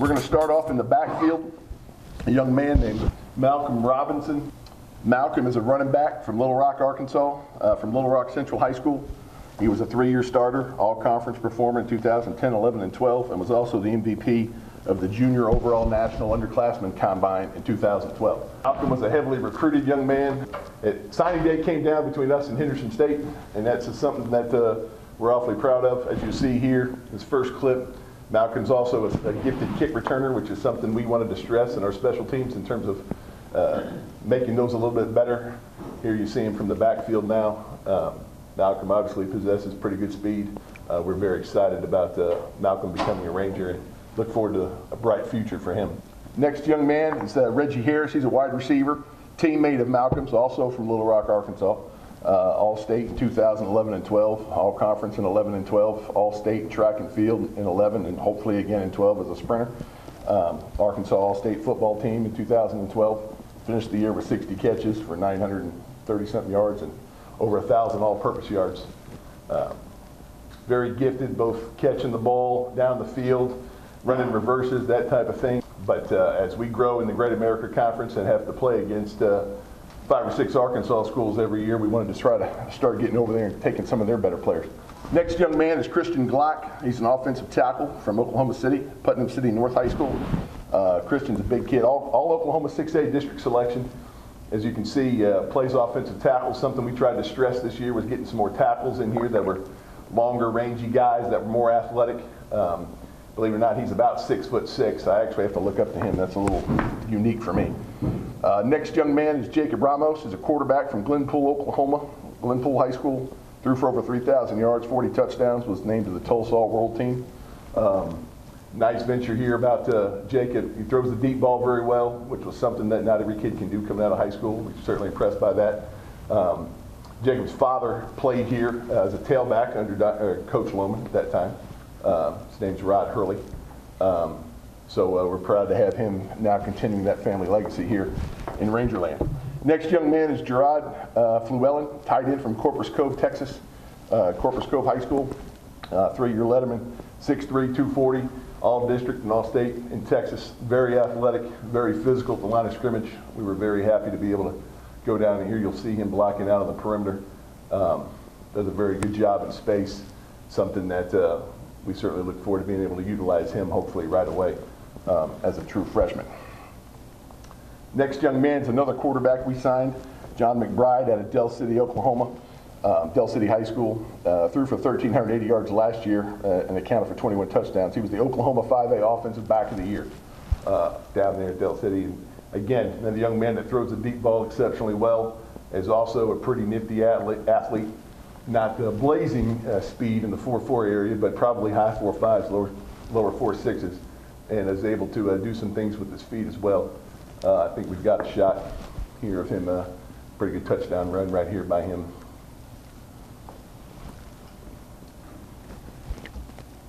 We're going to start off in the backfield. A young man named Malcolm Robinson. Malcolm is a running back from Little Rock, Arkansas, from Little Rock Central High School. He was a 3-year starter, all-conference performer in 2010, 11, and 12, and was also the MVP of the Junior Overall National Underclassmen Combine in 2012. Malcolm was a heavily recruited young man. Signing day came down between us and Henderson State, and that's something that we're awfully proud of. As you see here, his first clip, Malcolm's also a gifted kick returner, which is something we wanted to stress in our special teams in terms of making those a little bit better. Here you see him from the backfield now. Malcolm obviously possesses pretty good speed. We're very excited about Malcolm becoming a Ranger and look forward to a bright future for him. Next young man is Reggie Harris. He's a wide receiver, teammate of Malcolm's, also from Little Rock, Arkansas. All-State in 2011 and 12, all-conference in 11 and 12, all-state in track and field in 11, and hopefully again in 12 as a sprinter. Arkansas All-State football team in 2012. Finished the year with 60 catches for 930-something yards and over 1,000 all-purpose yards. Very gifted, both catching the ball down the field, running reverses, that type of thing. But as we grow in the Great America Conference and have to play against 5 or 6 Arkansas schools every year, we wanted to try to start getting over there and taking some of their better players. Next young man is Christian Glock. He's an offensive tackle from Oklahoma City, Putnam City North High School. Christian's a big kid, all Oklahoma 6A district selection. As you can see, plays offensive tackle. Something we tried to stress this year was getting some more tackles in here that were longer, rangy guys that were more athletic. Believe it or not, he's about 6'6". I actually have to look up to him. That's a little unique for me. Next young man is Jacob Ramos. He's a quarterback from Glenpool, Oklahoma. Glenpool High School. Threw for over 3,000 yards, 40 touchdowns, was named to the Tulsa All-World team. Nice venture here about Jacob. He throws the deep ball very well, which was something that not every kid can do coming out of high school. We're certainly impressed by that. Jacob's father played here as a tailback under Coach Loman at that time. His name's Rod Hurley. So we're proud to have him now continuing that family legacy here in Rangerland. Next young man is Gerard Fluellen, tight end from Corpus Cove, Texas. Corpus Cove High School, 3-year letterman, 6'3", 240, all district and all state in Texas. Very athletic, very physical at the line of scrimmage. We were very happy to be able to go down here. You'll see him blocking out on the perimeter. Does a very good job in space, something that we certainly look forward to being able to utilize him hopefully right away as a true freshman. Next young man is another quarterback we signed, John McBride out of Del City, Oklahoma. Del City High School, threw for 1,380 yards last year and accounted for 21 touchdowns. He was the Oklahoma 5A Offensive Back of the Year down there at Del City. And again, another young man that throws the deep ball exceptionally well, is also a pretty nifty athlete. Not blazing speed in the 4.4 area, but probably high 4.5s, lower 4.6s, and is able to do some things with his feet as well. I think we've got a shot here of him, pretty good touchdown run right here by him.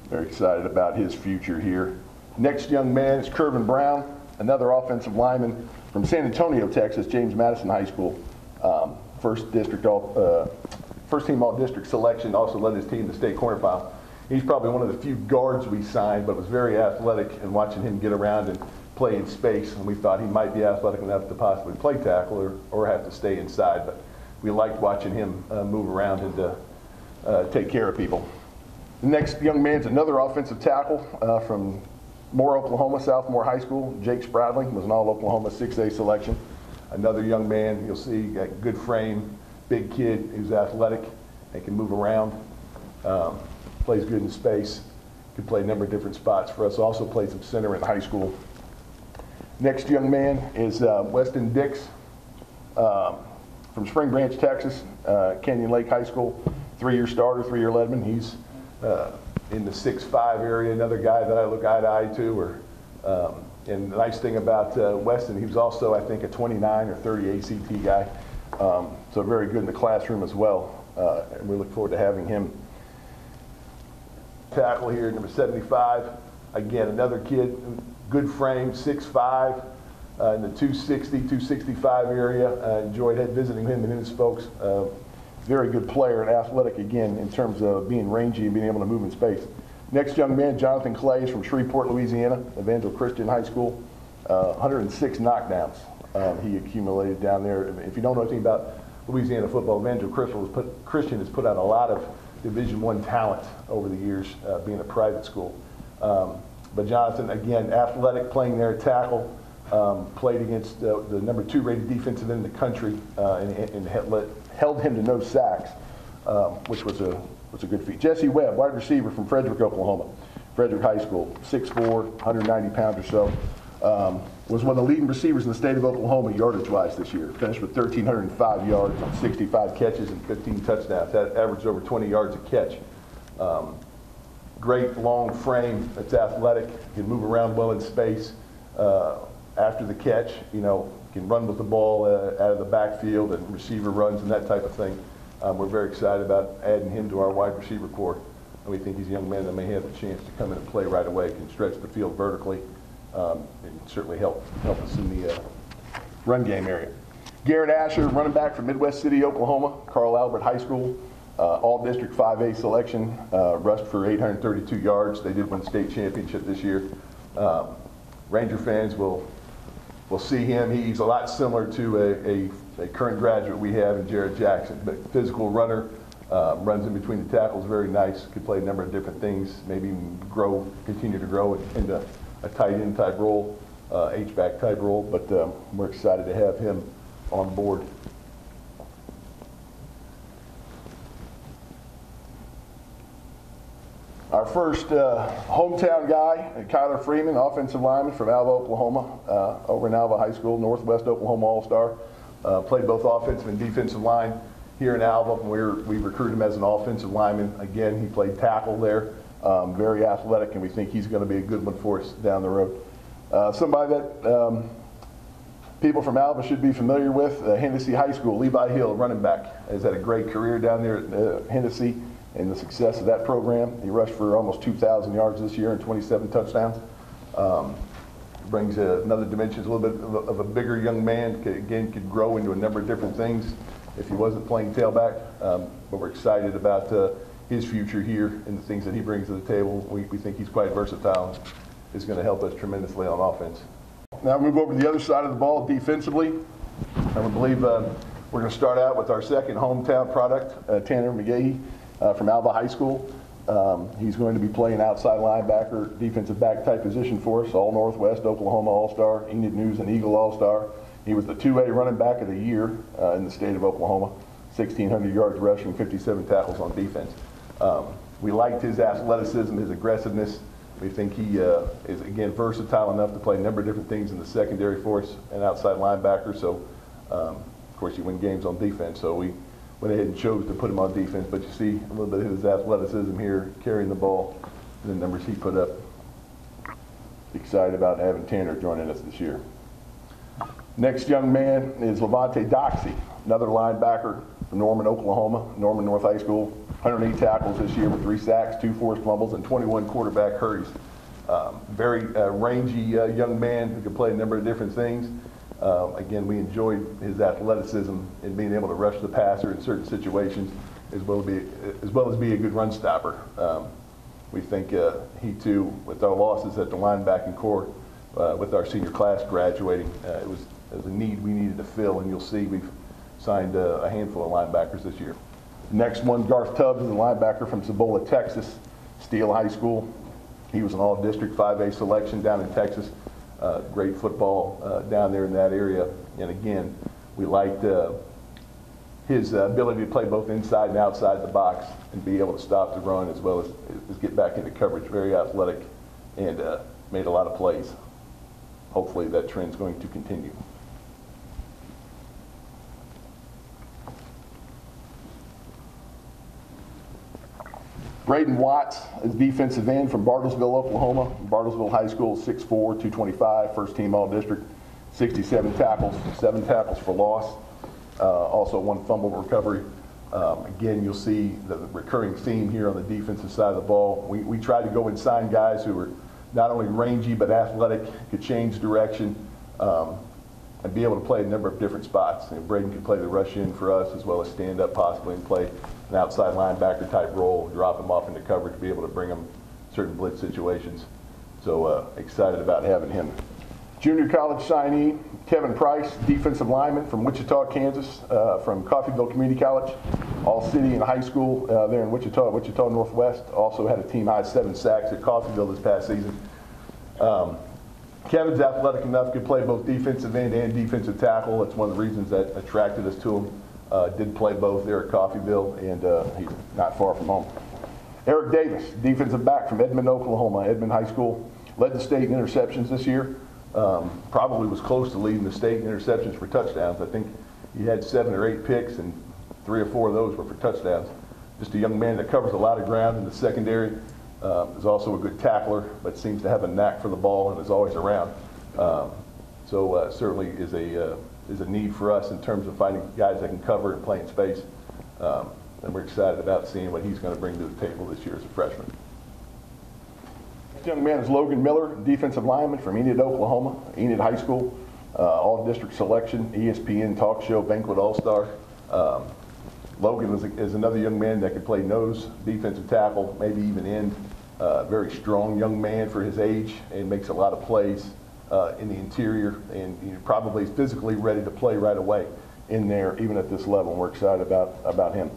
Very excited about his future here. Next young man is Kervin Brown, another offensive lineman from San Antonio, Texas, James Madison High School. First team all-district selection, also led his team to state quarterfinal. He's probably one of the few guards we signed, but was very athletic, and watching him get around and play in space, and we thought he might be athletic enough to possibly play tackle or have to stay inside, but we liked watching him move around and take care of people. The next young man's another offensive tackle from Moore, Oklahoma, South Moore High School. Jake Spradling was an all-Oklahoma 6A selection. Another young man, you'll see, got good frame, big kid, who's athletic and can move around, plays good in space, could play a number of different spots for us, also played some center in high school. Next young man is Weston Dix from Spring Branch, Texas, Canyon Lake High School, 3-year starter, 3-year letterman. He's in the 6'5" area, another guy that I look eye to eye to. And the nice thing about Weston, he was also, I think, a 29 or 30 ACT guy, so very good in the classroom as well. And we look forward to having him. Tackle here, number 75. Again, another kid, good frame, 6'5", in the 260, 265 area. Enjoyed visiting him and his folks. Very good player and athletic again in terms of being rangy and being able to move in space. Next young man, Jonathan Clay, is from Shreveport, Louisiana, Evangel Christian High School. 106 knockdowns he accumulated down there. If you don't know anything about Louisiana football, Evangel Christian has put out a lot of Division I talent over the years, being a private school. But Jonathan, again, athletic, playing there at tackle, played against the number 2 rated defensive end in the country, and held him to no sacks, which was a good feat. Jesse Webb, wide receiver from Frederick, Oklahoma, Frederick High School, 6'4", 190 pounds or so. Was one of the leading receivers in the state of Oklahoma yardage-wise this year. Finished with 1,305 yards on 65 catches and 15 touchdowns. That averaged over 20 yards a catch. Great long frame. That's athletic. Can move around well in space. After the catch, can run with the ball out of the backfield and receiver runs and that type of thing. We're very excited about adding him to our wide receiver corps. And we think he's a young man that may have the chance to come in and play right away. Can stretch the field vertically. And certainly help us in the run game area. Garrett Asher, running back from Midwest City, Oklahoma, Carl Albert High School, all-district 5A selection, rushed for 832 yards. They did win state championship this year. Ranger fans will see him. He's a lot similar to a current graduate we have in Jared Jackson, but physical runner, runs in between the tackles, very nice, could play a number of different things, maybe even continue to grow into a tight end type role, H-back type role, but we're excited to have him on board. Our first hometown guy, Kyler Freeman, offensive lineman from Alva, Oklahoma, over in Alva High School, Northwest Oklahoma All-Star. Played both offensive and defensive line here in Alva. We recruited him as an offensive lineman. Again, he played tackle there. Very athletic, and we think he's going to be a good one for us down the road. Somebody that people from Alva should be familiar with, Hennessy High School, Levi Hill, running back, has had a great career down there at Hennessy and the success of that program. He rushed for almost 2,000 yards this year and 27 touchdowns. Brings another dimension, a little bit of a bigger young man, could grow into a number of different things if he wasn't playing tailback, but we're excited about his future here and the things that he brings to the table. We think he's quite versatile and is going to help us tremendously on offense. Now move over to the other side of the ball defensively. I believe we're going to start out with our second hometown product, Tanner McGahee from Alva High School. He's going to be playing outside linebacker, defensive back type position for us, all Northwest Oklahoma All-Star, Enid News and Eagle All-Star. He was the 2A running back of the year in the state of Oklahoma, 1,600 yards rushing, 57 tackles on defense. We liked his athleticism, his aggressiveness. We think he is, again, versatile enough to play a number of different things in the secondary for us and outside linebacker. So, of course, you win games on defense. So we went ahead and chose to put him on defense. But you see a little bit of his athleticism here, carrying the ball, and the numbers he put up. Excited about having Tanner joining us this year. Next young man is Levante Doxey, another linebacker from Norman, Oklahoma, Norman North High School. 108 tackles this year with 3 sacks, 2 forced fumbles, and 21 quarterback hurries. Very rangy young man who can play a number of different things. Again, we enjoyed his athleticism and being able to rush the passer in certain situations, as well as be a good run stopper. We think he too, with our losses at the linebacking core, with our senior class graduating, it was a need we needed to fill, and you'll see we've signed a handful of linebackers this year. Next one, Garth Tubbs, is a linebacker from Cibola, Texas, Steele High School. He was an all-district 5A selection down in Texas. Great football down there in that area. And again, we liked his ability to play both inside and outside the box and be able to stop the run as well as get back into coverage. Very athletic and made a lot of plays. Hopefully that trend's going to continue. Braden Watts is defensive end from Bartlesville, Oklahoma. Bartlesville High School, 6'4", 225, first team all-district, 67 tackles, 7 tackles for loss. Also 1 fumble recovery. Again, you'll see the recurring theme here on the defensive side of the ball. We try to go and sign guys who are not only rangy but athletic, could change direction, and be able to play a number of different spots. Braden could play the rush in for us as well as stand up possibly and play an outside linebacker type role, drop him off into coverage, be able to bring him certain blitz situations. So excited about having him. Junior college signee, Kevin Price, defensive lineman from Wichita, Kansas, from Coffeyville Community College, all-city and high school there in Wichita, Northwest. Also had a team-high 7 sacks at Coffeyville this past season. Kevin's athletic enough, could play both defensive end and defensive tackle. That's one of the reasons that attracted us to him. Did play both there at Coffeyville, and he's not far from home. Eric Davis, defensive back from Edmond, Oklahoma, Edmond High School, led the state in interceptions this year. Probably was close to leading the state in interceptions for touchdowns. I think he had 7 or 8 picks, and 3 or 4 of those were for touchdowns. Just a young man that covers a lot of ground in the secondary. Is also a good tackler, but seems to have a knack for the ball and is always around. So certainly is a need for us in terms of finding guys that can cover and play in space. And we're excited about seeing what he's going to bring to the table this year as a freshman. This young man is Logan Miller, defensive lineman from Enid, Oklahoma, Enid High School, all-district selection, ESPN talk show, Banquet All-Star. Logan is another young man that could play nose, defensive tackle, maybe even end. Very strong young man for his age, and makes a lot of plays in the interior, and probably physically ready to play right away in there, even at this level. And we're excited about him.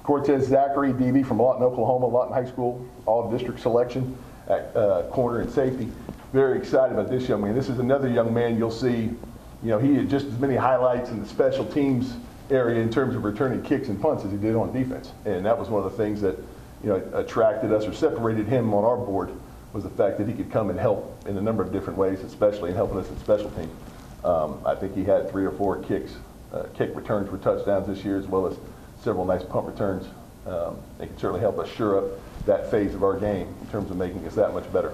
Cortez Zachary, DB from Lawton, Oklahoma, Lawton High School, all-district selection at corner and safety. Very excited about this young man. This is another young man you'll see, he had just as many highlights in the special teams area in terms of returning kicks and punts as he did on defense. And that was one of the things that attracted us or separated him on our board, was the fact that he could come and help in a number of different ways, especially in helping us in special teams. I think he had 3 or 4 kick returns for touchdowns this year, as well as several nice punt returns. They can certainly help us shore up that phase of our game in terms of making us that much better.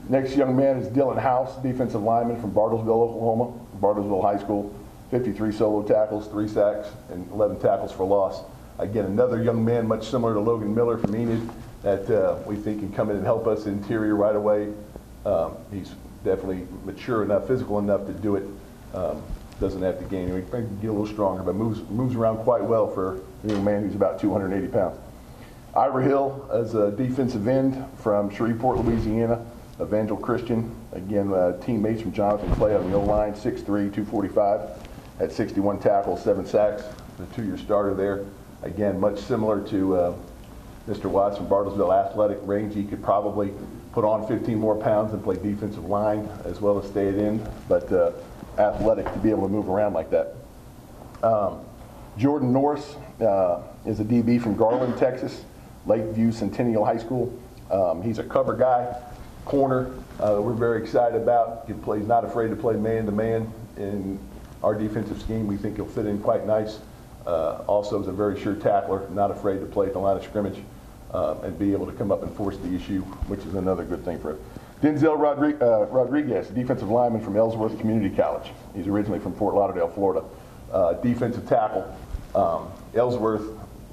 Next young man is Dylan House, defensive lineman from Bartlesville, Oklahoma, Bartlesville High School, 53 solo tackles, 3 sacks, and 11 tackles for loss. Again, another young man much similar to Logan Miller from Enid that we think can come in and help us interior right away. He's definitely mature enough, physical enough to do it. Doesn't have to gain. He can get a little stronger, but moves around quite well for a young man who's about 280 pounds. Ira Hill is a defensive end from Shreveport, Louisiana, Evangel Christian. Again, teammates from Jonathan Clay on the O-line, 6'3", 245. Had 61 tackles, 7 sacks. The 2-year starter there. Again, much similar to Mr. Watts from Bartlesville, athletic range. He could probably put on 15 more pounds and play defensive line as well as stay it in, but athletic to be able to move around like that. Jordan Norris is a DB from Garland, Texas, Lakeview Centennial High School. He's a cover guy, corner. We're very excited about. He's not afraid to play man-to-man in our defensive scheme. We think he'll fit in quite nice. Also is a very sure tackler, not afraid to play at the line of scrimmage and be able to come up and force the issue, which is another good thing for us. Denzel Rodriguez, defensive lineman from Ellsworth Community College. He's originally from Fort Lauderdale, Florida. Defensive tackle. Ellsworth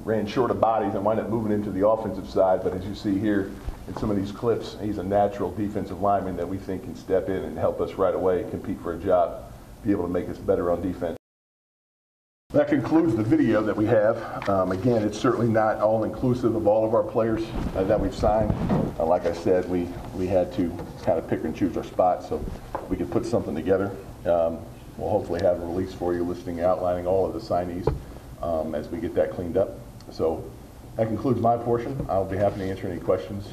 ran short of bodies and wound up moving into the offensive side, but as you see here in some of these clips, he's a natural defensive lineman that we think can step in and help us right away, compete for a job, be able to make us better on defense. That concludes the video that we have. Again, it's certainly not all inclusive of all of our players that we've signed. Like I said, we had to kind of pick and choose our spots so we could put something together. We'll hopefully have a release for you listing, outlining all of the signees as we get that cleaned up. So that concludes my portion. I'll be happy to answer any questions